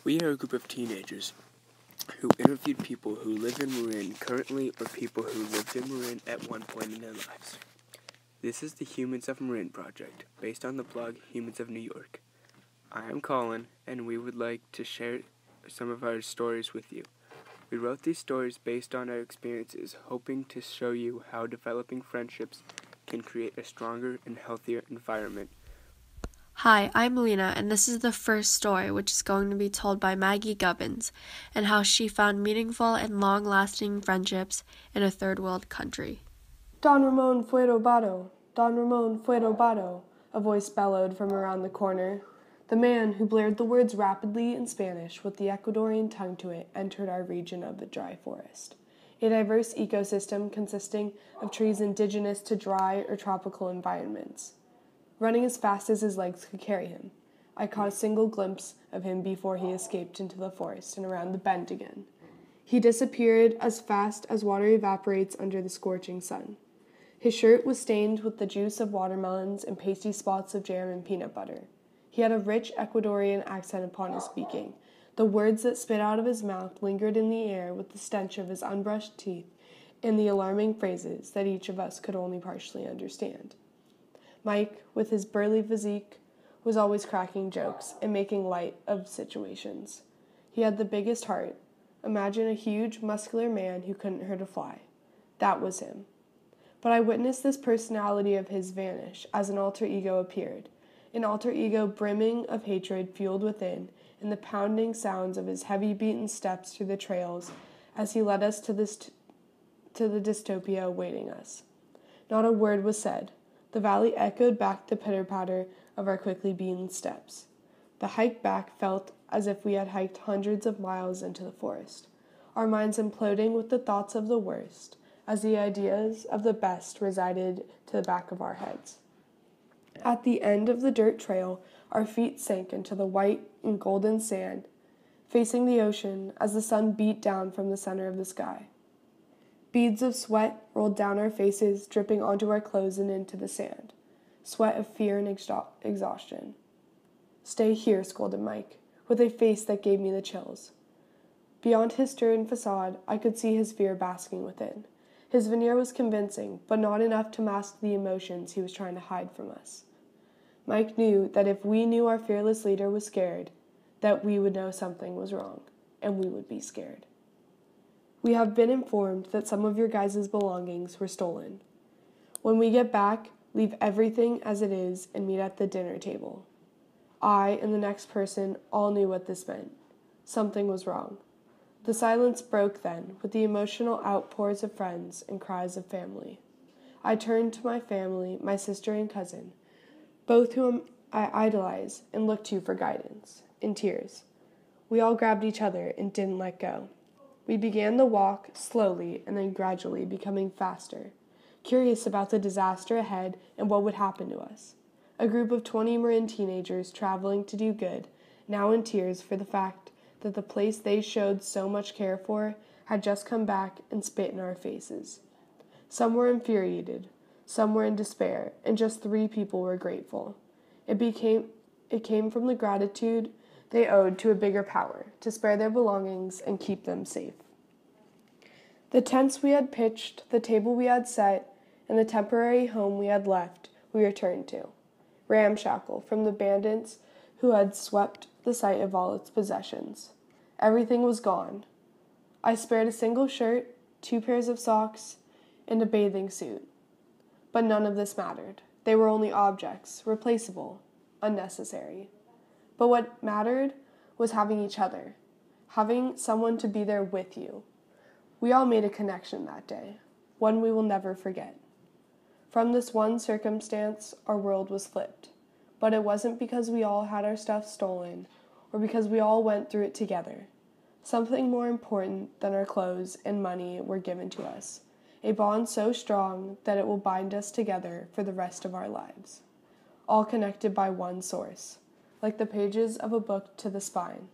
We are a group of teenagers who interviewed people who live in Marin currently or people who lived in Marin at one point in their lives. This is the Humans of Marin project, based on the blog Humans of New York. I am Colin, and we would like to share some of our stories with you. We wrote these stories based on our experiences, hoping to show you how developing friendships can create a stronger and healthier environment. Hi, I'm Lena, and this is the first story, which is going to be told by Maggie Gubbins, and how she found meaningful and long-lasting friendships in a third-world country. Don Ramon fue robado, Don Ramon fue robado, a voice bellowed from around the corner. The man, who blared the words rapidly in Spanish with the Ecuadorian tongue to it, entered our region of the dry forest, a diverse ecosystem consisting of trees indigenous to dry or tropical environments. Running as fast as his legs could carry him, I caught a single glimpse of him before he escaped into the forest and around the bend again. He disappeared as fast as water evaporates under the scorching sun. His shirt was stained with the juice of watermelons and pasty spots of jam and peanut butter. He had a rich Ecuadorian accent upon his speaking. The words that spit out of his mouth lingered in the air with the stench of his unbrushed teeth and the alarming phrases that each of us could only partially understand. Mike, with his burly physique, was always cracking jokes and making light of situations. He had the biggest heart. Imagine a huge, muscular man who couldn't hurt a fly. That was him. But I witnessed this personality of his vanish as an alter ego appeared, an alter ego brimming of hatred fueled within, and the pounding sounds of his heavy beaten steps through the trails as he led us to the dystopia awaiting us. Not a word was said. The valley echoed back the pitter-patter of our quickly beaten steps. The hike back felt as if we had hiked hundreds of miles into the forest, our minds imploding with the thoughts of the worst, as the ideas of the best resided to the back of our heads. At the end of the dirt trail, our feet sank into the white and golden sand, facing the ocean as the sun beat down from the center of the sky. Beads of sweat rolled down our faces, dripping onto our clothes and into the sand. Sweat of fear and exhaustion. "Stay here," scolded Mike, with a face that gave me the chills. Beyond his stern facade, I could see his fear basking within. His veneer was convincing, but not enough to mask the emotions he was trying to hide from us. Mike knew that if we knew our fearless leader was scared, that we would know something was wrong, and we would be scared. "We have been informed that some of your guys' belongings were stolen. When we get back, leave everything as it is and meet at the dinner table." I and the next person all knew what this meant. Something was wrong. The silence broke then with the emotional outpours of friends and cries of family. I turned to my family, my sister and cousin, both whom I idolize and looked to for guidance, in tears. We all grabbed each other and didn't let go. We began the walk slowly and then gradually becoming faster, curious about the disaster ahead and what would happen to us. A group of 20 Marin teenagers traveling to do good, now in tears for the fact that the place they showed so much care for had just come back and spit in our faces. Some were infuriated, some were in despair, and just 3 people were grateful. It came from the gratitude they owed to a bigger power, to spare their belongings and keep them safe. The tents we had pitched, the table we had set, and the temporary home we had left, we returned to, ramshackle from the bandits who had swept the site of all its possessions. Everything was gone. I spared a single shirt, 2 pairs of socks, and a bathing suit. But none of this mattered. They were only objects, replaceable, unnecessary. But what mattered was having each other, having someone to be there with you. We all made a connection that day, one we will never forget. From this one circumstance, our world was flipped. But it wasn't because we all had our stuff stolen, or because we all went through it together. Something more important than our clothes and money were given to us, a bond so strong that it will bind us together for the rest of our lives, all connected by one source, like the pages of a book to the spine.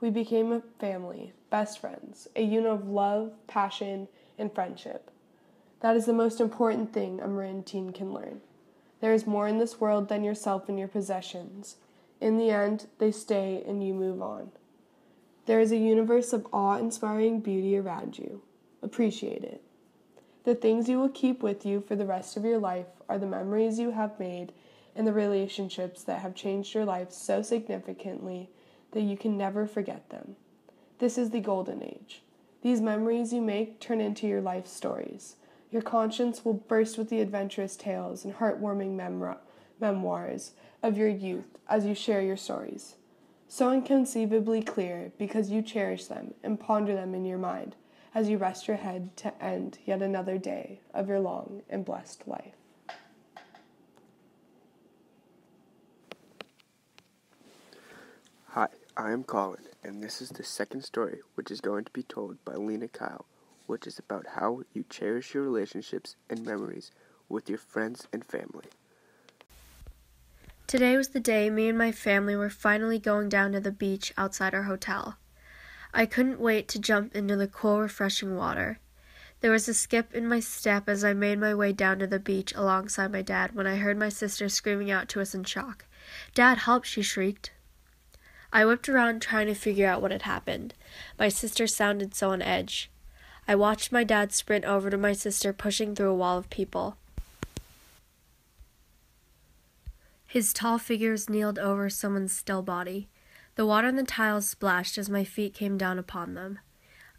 We became a family, best friends, a unit of love, passion, and friendship. That is the most important thing a Marin teen can learn. There is more in this world than yourself and your possessions. In the end, they stay and you move on. There is a universe of awe-inspiring beauty around you. Appreciate it. The things you will keep with you for the rest of your life are the memories you have made and the relationships that have changed your life so significantly that you can never forget them. This is the golden age. These memories you make turn into your life stories. Your conscience will burst with the adventurous tales and heartwarming memoirs of your youth as you share your stories. So inconceivably clear because you cherish them and ponder them in your mind as you rest your head to end yet another day of your long and blessed life. Hi, I am Colin, and this is the second story, which is going to be told by Lena Kyle, which is about how you cherish your relationships and memories with your friends and family. Today was the day me and my family were finally going down to the beach outside our hotel. I couldn't wait to jump into the cool, refreshing water. There was a skip in my step as I made my way down to the beach alongside my dad when I heard my sister screaming out to us in shock. "Dad, help!" she shrieked. I whipped around trying to figure out what had happened. My sister sounded so on edge. I watched my dad sprint over to my sister, pushing through a wall of people. His tall figures kneeled over someone's still body. The water on the tiles splashed as my feet came down upon them.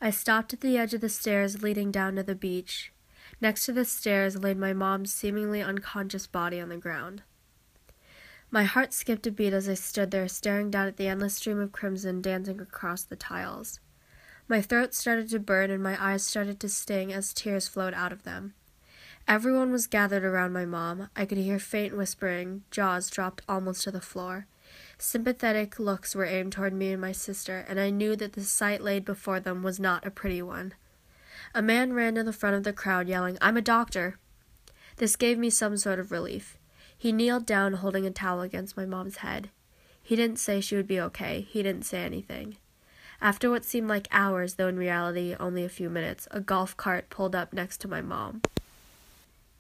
I stopped at the edge of the stairs leading down to the beach. Next to the stairs laid my mom's seemingly unconscious body on the ground. My heart skipped a beat as I stood there staring down at the endless stream of crimson dancing across the tiles. My throat started to burn and my eyes started to sting as tears flowed out of them. Everyone was gathered around my mom. I could hear faint whispering, jaws dropped almost to the floor. Sympathetic looks were aimed toward me and my sister, and I knew that the sight laid before them was not a pretty one. A man ran to the front of the crowd yelling, "I'm a doctor!" This gave me some sort of relief. He kneeled down holding a towel against my mom's head. He didn't say she would be okay. He didn't say anything. After what seemed like hours, though in reality only a few minutes, a golf cart pulled up next to my mom.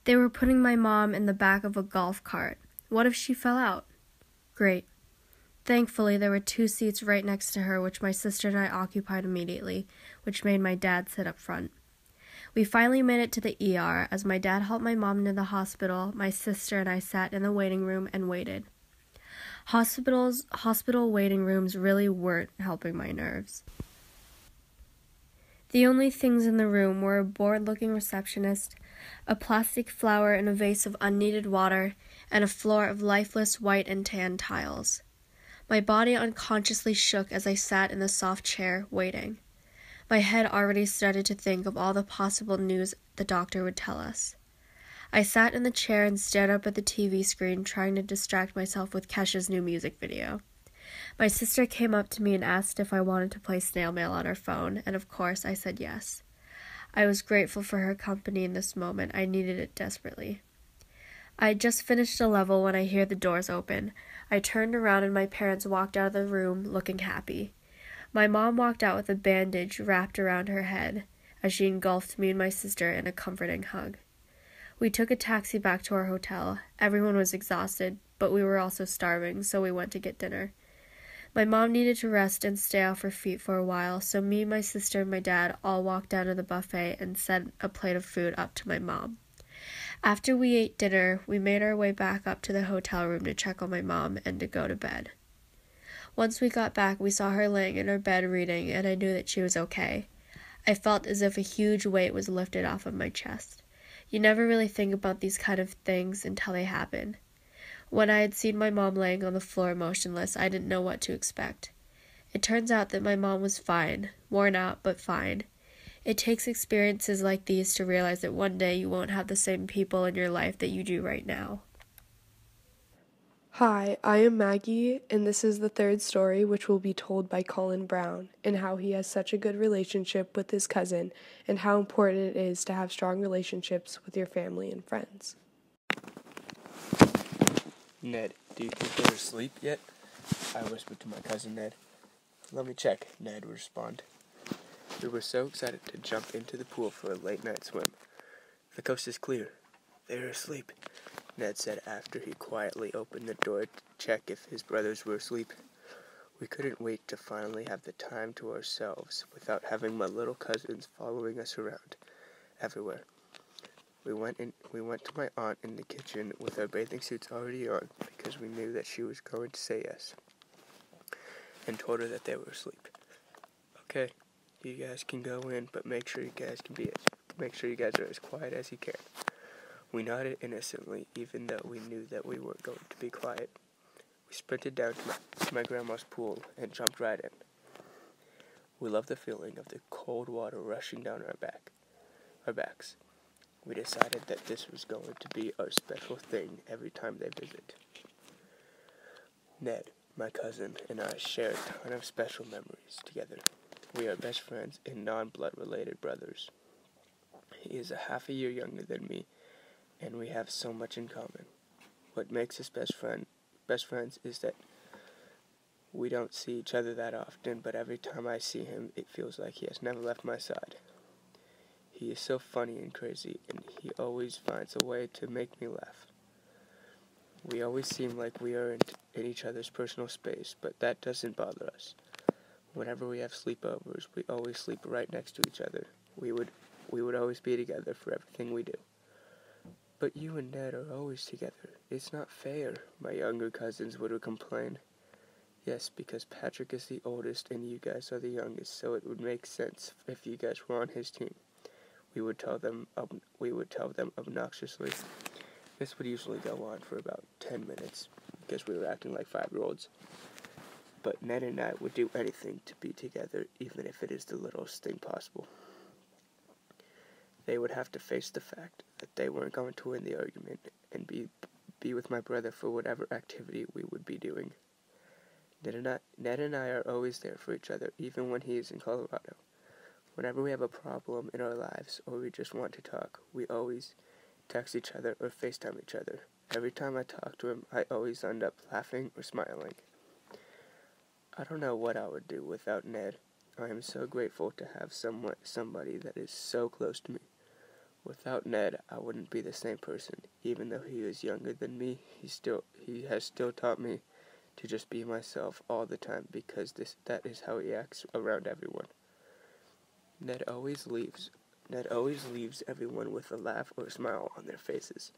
They were putting my mom in the back of a golf cart. What if she fell out? Great. Thankfully, there were 2 seats right next to her, which my sister and I occupied immediately, which made my dad sit up front. We finally made it to the ER. As my dad helped my mom into the hospital, my sister and I sat in the waiting room and waited. Hospital waiting rooms really weren't helping my nerves. The only things in the room were a bored-looking receptionist, a plastic flower in a vase of unneeded water, and a floor of lifeless white and tan tiles. My body unconsciously shook as I sat in the soft chair, waiting. My head already started to think of all the possible news the doctor would tell us. I sat in the chair and stared up at the TV screen, trying to distract myself with Kesha's new music video. My sister came up to me and asked if I wanted to play snail mail on her phone, and of course I said yes. I was grateful for her company in this moment. I needed it desperately. I had just finished a level when I hear the doors open. I turned around and my parents walked out of the room looking happy. My mom walked out with a bandage wrapped around her head as she engulfed me and my sister in a comforting hug. We took a taxi back to our hotel. Everyone was exhausted, but we were also starving, so we went to get dinner. My mom needed to rest and stay off her feet for a while, so me, my sister, and my dad all walked down to the buffet and sent a plate of food up to my mom. After we ate dinner, we made our way back up to the hotel room to check on my mom and to go to bed. Once we got back, we saw her laying in her bed reading, and I knew that she was okay. I felt as if a huge weight was lifted off of my chest. You never really think about these kind of things until they happen. When I had seen my mom laying on the floor motionless, I didn't know what to expect. It turns out that my mom was fine, worn out, but fine. It takes experiences like these to realize that one day you won't have the same people in your life that you do right now. Hi, I am Maggie, and this is the third story, which will be told by Colin Brown, and how he has such a good relationship with his cousin, and how important it is to have strong relationships with your family and friends. Ned, do you think they're asleep yet? I whispered to my cousin Ned. Let me check, Ned would respond. We were so excited to jump into the pool for a late-night swim. The coast is clear. They're asleep, Ned said after he quietly opened the door to check if his brothers were asleep. We couldn't wait to finally have the time to ourselves without having my little cousins following us around everywhere. We went to my aunt in the kitchen with our bathing suits already on because we knew that she was going to say yes, and told her that they were asleep. Okay, you guys can go in, but make sure you guys are as quiet as you can. We nodded innocently, even though we knew that we weren't going to be quiet. We sprinted down to my grandma's pool and jumped right in. We loved the feeling of the cold water rushing down our backs. We decided that this was going to be our special thing every time they visit. Ned, my cousin, and I share a ton of special memories together. We are best friends and non-blood related brothers. He is a half a year younger than me, and we have so much in common. What makes us best friends is that we don't see each other that often, but every time I see him, it feels like he has never left my side. He is so funny and crazy, and he always finds a way to make me laugh. We always seem like we are in each other's personal space, but that doesn't bother us. Whenever we have sleepovers, we always sleep right next to each other. We would always be together for everything we do. But you and Ned are always together. It's not fair, my younger cousins would complain. Yes, because Patrick is the oldest and you guys are the youngest, so it would make sense if you guys were on his team. We would tell them obnoxiously. This would usually go on for about 10 minutes, because we were acting like 5-year-olds. But Ned and I would do anything to be together, even if it is the littlest thing possible. They would have to face the fact that they weren't going to win the argument and be with my brother for whatever activity we would be doing. Ned and I are always there for each other, even when he is in Colorado. Whenever we have a problem in our lives or we just want to talk, we always text each other or FaceTime each other. Every time I talk to him, I always end up laughing or smiling. I don't know what I would do without Ned. I am so grateful to have somebody that is so close to me. Without Ned, I wouldn't be the same person. Even though he is younger than me, he has still taught me to just be myself all the time, because that is how he acts around everyone. Ned always leaves everyone with a laugh or a smile on their faces.